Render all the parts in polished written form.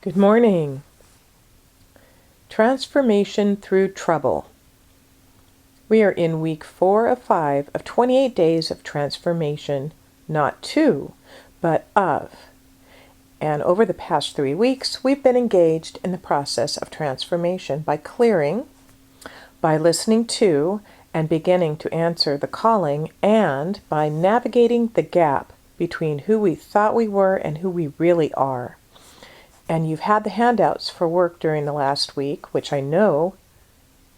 Good morning. Transformation through trouble. We are in week 4 of 5 of 28 days of transformation, not to, but of. And over the past 3 weeks, we've been engaged in the process of transformation by clearing, by listening to, and beginning to answer the calling, and by navigating the gap between who we thought we were and who we really are. And you've had the handouts for work during the last week, which I know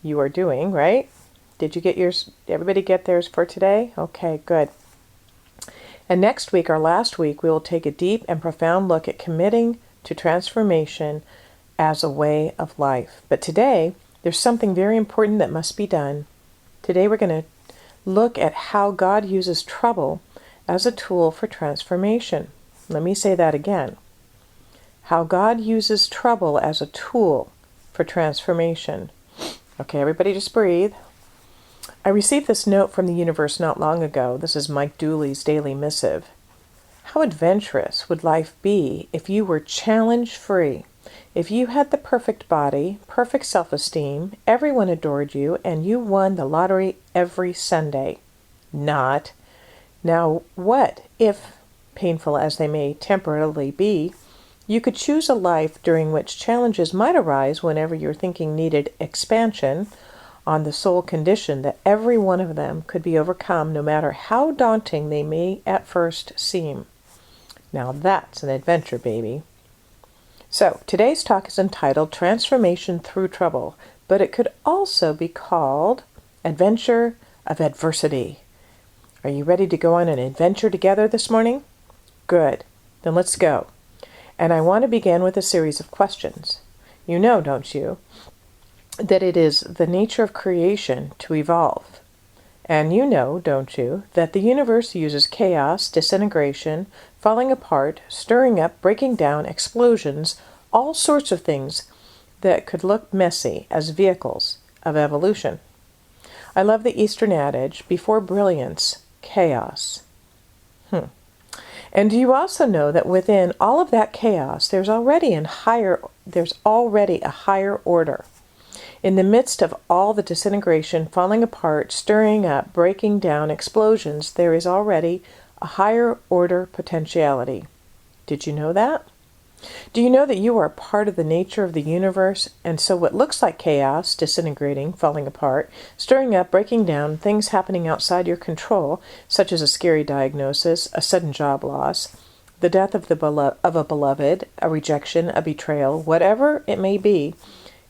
you are doing, right? Did you get yours? Everybody get theirs for today? Okay, good. And next week, our last week, we will take a deep and profound look at committing to transformation as a way of life. But today, there's something very important that must be done. Today, we're going to look at how God uses trouble as a tool for transformation. Let me say that again. How God uses trouble as a tool for transformation. Okay, everybody just breathe. I received this note from the universe not long ago. This is Mike Dooley's daily missive. How adventurous would life be if you were challenge-free? If you had the perfect body, perfect self-esteem, everyone adored you, and you won the lottery every Sunday? Not. Now, what if, painful as they may temporarily be, you could choose a life during which challenges might arise whenever your thinking needed expansion, on the sole condition that every one of them could be overcome no matter how daunting they may at first seem. Now that's an adventure, baby. So, today's talk is entitled Transformation Through Trouble, but it could also be called Adventure of Adversity. Are you ready to go on an adventure together this morning? Good. Then let's go. And I want to begin with a series of questions. You know, don't you, that it is the nature of creation to evolve. And you know, don't you, that the universe uses chaos, disintegration, falling apart, stirring up, breaking down, explosions, all sorts of things that could look messy as vehicles of evolution. I love the Eastern adage, before brilliance, chaos. And do you also know that within all of that chaos, there's already a higher order? In the midst of all the disintegration, falling apart, stirring up, breaking down, explosions, there is already a higher order potentiality. Did you know that? Do you know that you are part of the nature of the universe, and so what looks like chaos, disintegrating, falling apart, stirring up, breaking down, things happening outside your control, such as a scary diagnosis, a sudden job loss, the death of a beloved, a rejection, a betrayal, whatever it may be,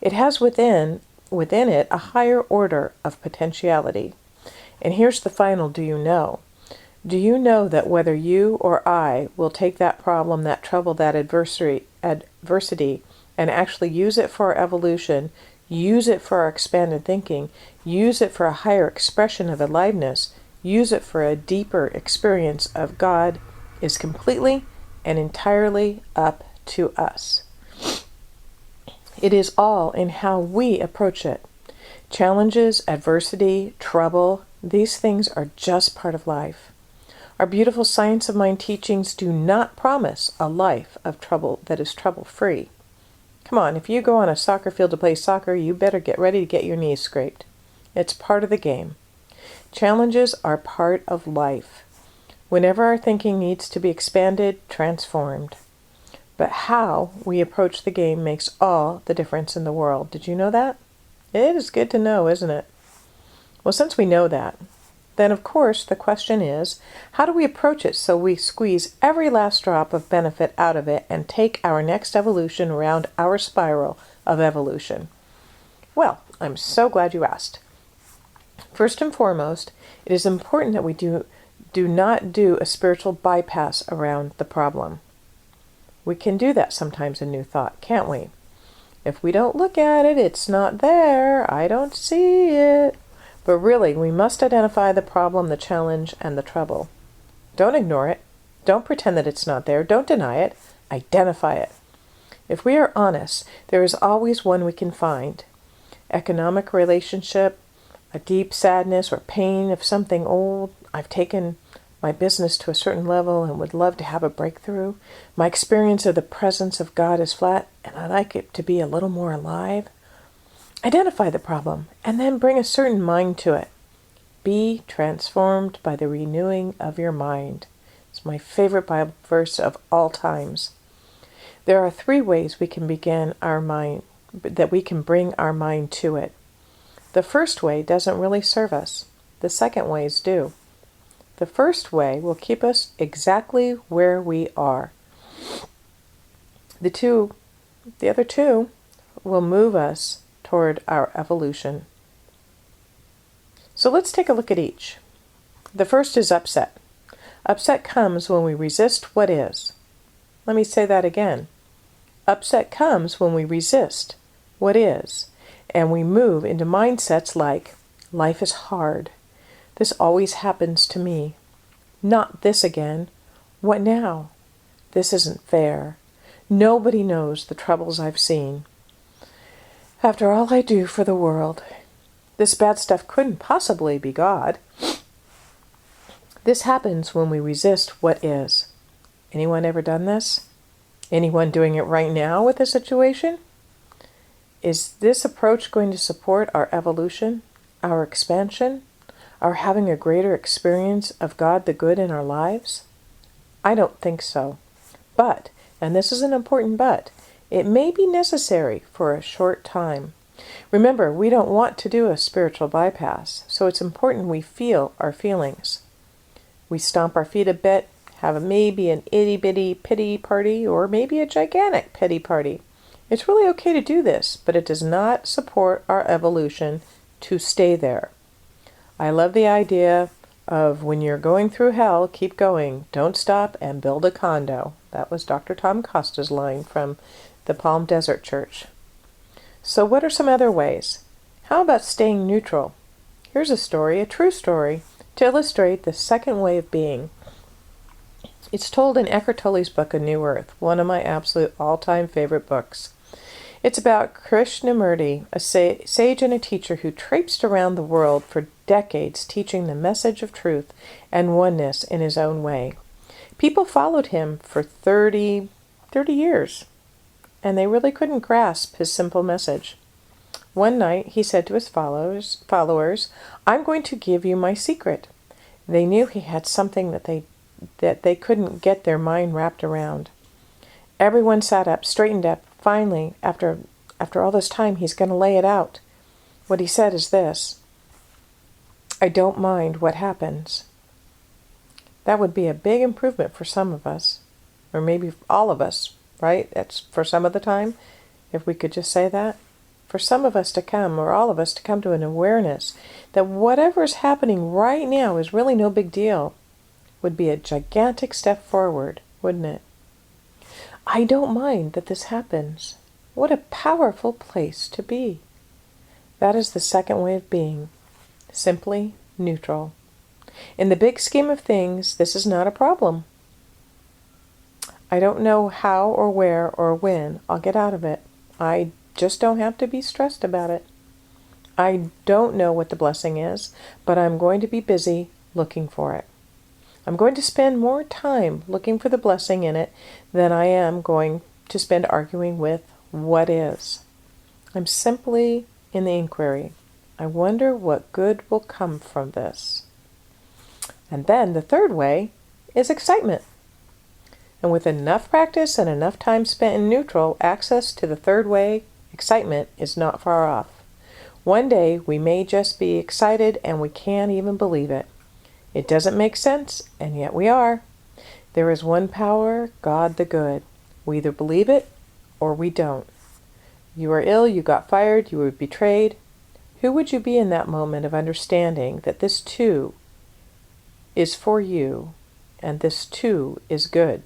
it has within it a higher order of potentiality. And here's the final do you know. Do you know that whether you or I will take that problem, that trouble, that adversity, and actually use it for our evolution, use it for our expanded thinking, use it for a higher expression of aliveness, use it for a deeper experience of God, is completely and entirely up to us. It is all in how we approach it. Challenges, adversity, trouble, these things are just part of life. Our beautiful Science of Mind teachings do not promise a life of trouble that is trouble-free. Come on, if you go on a soccer field to play soccer, you better get ready to get your knees scraped. It's part of the game. Challenges are part of life. Whenever our thinking needs to be expanded, transformed. But how we approach the game makes all the difference in the world. Did you know that? It is good to know, isn't it? Well, since we know that, then of course the question is, how do we approach it so we squeeze every last drop of benefit out of it and take our next evolution around our spiral of evolution? Well, I'm so glad you asked. First and foremost, it is important that we do not do a spiritual bypass around the problem. We can do that sometimes in New Thought, can't we? If we don't look at it, it's not there. I don't see it. But really, we must identify the problem, the challenge, and the trouble. Don't ignore it. Don't pretend that it's not there. Don't deny it. Identify it. If we are honest, there is always one we can find. Economic relationship, a deep sadness or pain of something old. I've taken my business to a certain level and would love to have a breakthrough. My experience of the presence of God is flat and I like it to be a little more alive. Identify the problem and then bring a certain mind to it. Be transformed by the renewing of your mind. It's my favorite Bible verse of all times. There are 3 ways we can begin our mind, that we can bring our mind to it. The first way doesn't really serve us. The second ways do. The first way will keep us exactly where we are. The other two will move us toward our evolution. So let's take a look at each. The first is upset. Upset comes when we resist what is. Let me say that again. Upset comes when we resist what is, and we move into mindsets like, life is hard. This always happens to me. Not this again. What now? This isn't fair. Nobody knows the troubles I've seen. After all I do for the world, this bad stuff couldn't possibly be God. This happens when we resist what is. Anyone ever done this? Anyone doing it right now with a situation? Is this approach going to support our evolution, our expansion, our having a greater experience of God the good in our lives? I don't think so. But, and this is an important but, it may be necessary for a short time. Remember, we don't want to do a spiritual bypass, so it's important we feel our feelings. We stomp our feet a bit, have maybe an itty-bitty pity party, or maybe a gigantic pity party. It's really okay to do this, but it does not support our evolution to stay there. I love the idea of when you're going through hell, keep going, don't stop, and build a condo. That was Dr. Tom Costa's line from the Palm Desert Church. So what are some other ways? How about staying neutral? Here's a story, a true story, to illustrate the second way of being. It's told in Eckhart Tolle's book, A New Earth, one of my absolute all-time favorite books. It's about Krishnamurti, a sage and a teacher who traipsed around the world for decades teaching the message of truth and oneness in his own way. People followed him for 30 years, and they really couldn't grasp his simple message. One night he said to his followers, I'm going to give you my secret. They knew he had something that they couldn't get their mind wrapped around. Everyone sat up, straightened up. Finally, after all this time, he's going to lay it out. What he said is this: I don't mind what happens. That would be a big improvement for some of us, or maybe all of us, right? That's for some of the time, if we could just say that. For some of us to come, or all of us to come to an awareness that whatever is happening right now is really no big deal, would be a gigantic step forward, wouldn't it? I don't mind that this happens. What a powerful place to be. That is the second way of being. Simply neutral. In the big scheme of things, this is not a problem. I don't know how or where or when I'll get out of it. I just don't have to be stressed about it. I don't know what the blessing is, but I'm going to be busy looking for it. I'm going to spend more time looking for the blessing in it than I am going to spend arguing with what is. I'm simply in the inquiry. I wonder what good will come from this. And then the third way is excitement. And with enough practice and enough time spent in neutral, access to the third way, excitement, is not far off. One day we may just be excited and we can't even believe it. It doesn't make sense, and yet we are. There is one power, God the good. We either believe it or we don't. You are ill, you got fired, you were betrayed. Who would you be in that moment of understanding that this too is for you and this too is good,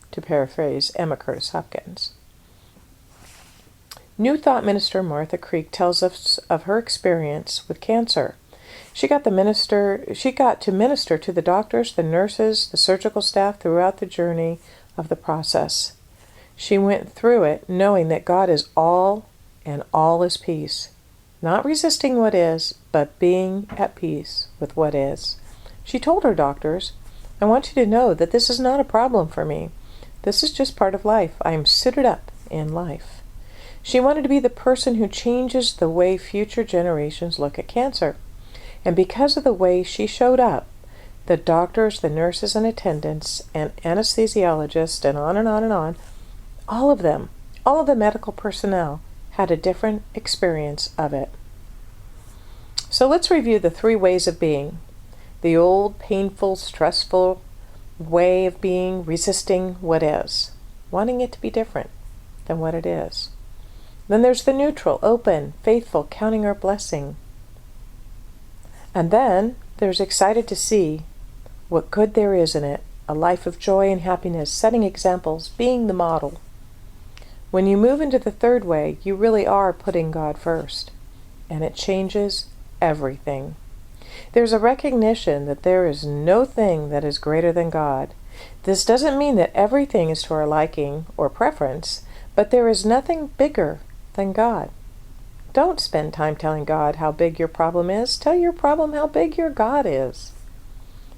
to paraphrase Emma Curtis Hopkins? New Thought minister Martha Creek tells us of her experience with cancer. She got to minister to the doctors, the nurses, the surgical staff throughout the journey of the process. She went through it knowing that God is all and all is peace. Not resisting what is, but being at peace with what is. She told her doctors, I want you to know that this is not a problem for me. This is just part of life. I am suited up in life. She wanted to be the person who changes the way future generations look at cancer. And because of the way she showed up, the doctors, the nurses and attendants, and anesthesiologists, and on and on and on, all of them, all of the medical personnel had a different experience of it. So let's review the 3 ways of being. The old, painful, stressful way of being, resisting what is, wanting it to be different than what it is. Then there's the neutral, open, faithful, counting our blessing. And then there's excited to see what good there is in it, a life of joy and happiness, setting examples, being the model. When you move into the 3rd way, you really are putting God first, and it changes everything. There's a recognition that there is no thing that is greater than God. This doesn't mean that everything is to our liking or preference, but there is nothing bigger than God. Don't spend time telling God how big your problem is. Tell your problem how big your God is.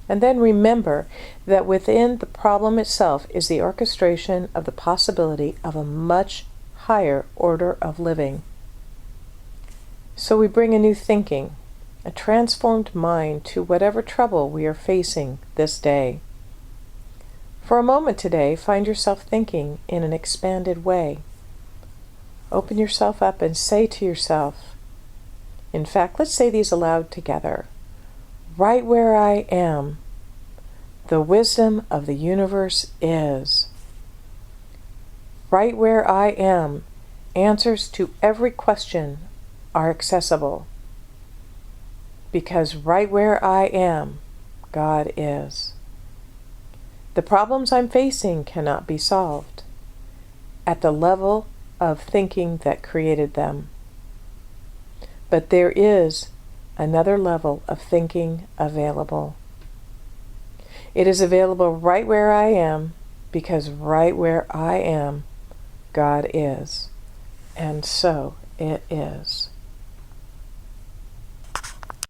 And then remember that within the problem itself is the orchestration of the possibility of a much higher order of living. So we bring a new thinking, a transformed mind to whatever trouble we are facing this day. For a moment today, find yourself thinking in an expanded way. Open yourself up and say to yourself, in fact, let's say these aloud together. Right where I am, the wisdom of the universe is. Right where I am, answers to every question are accessible. Because right where I am, God is. The problems I'm facing cannot be solved at the level of thinking that created them. But there is another level of thinking available. It is available right where I am, because right where I am, God is. And so it is.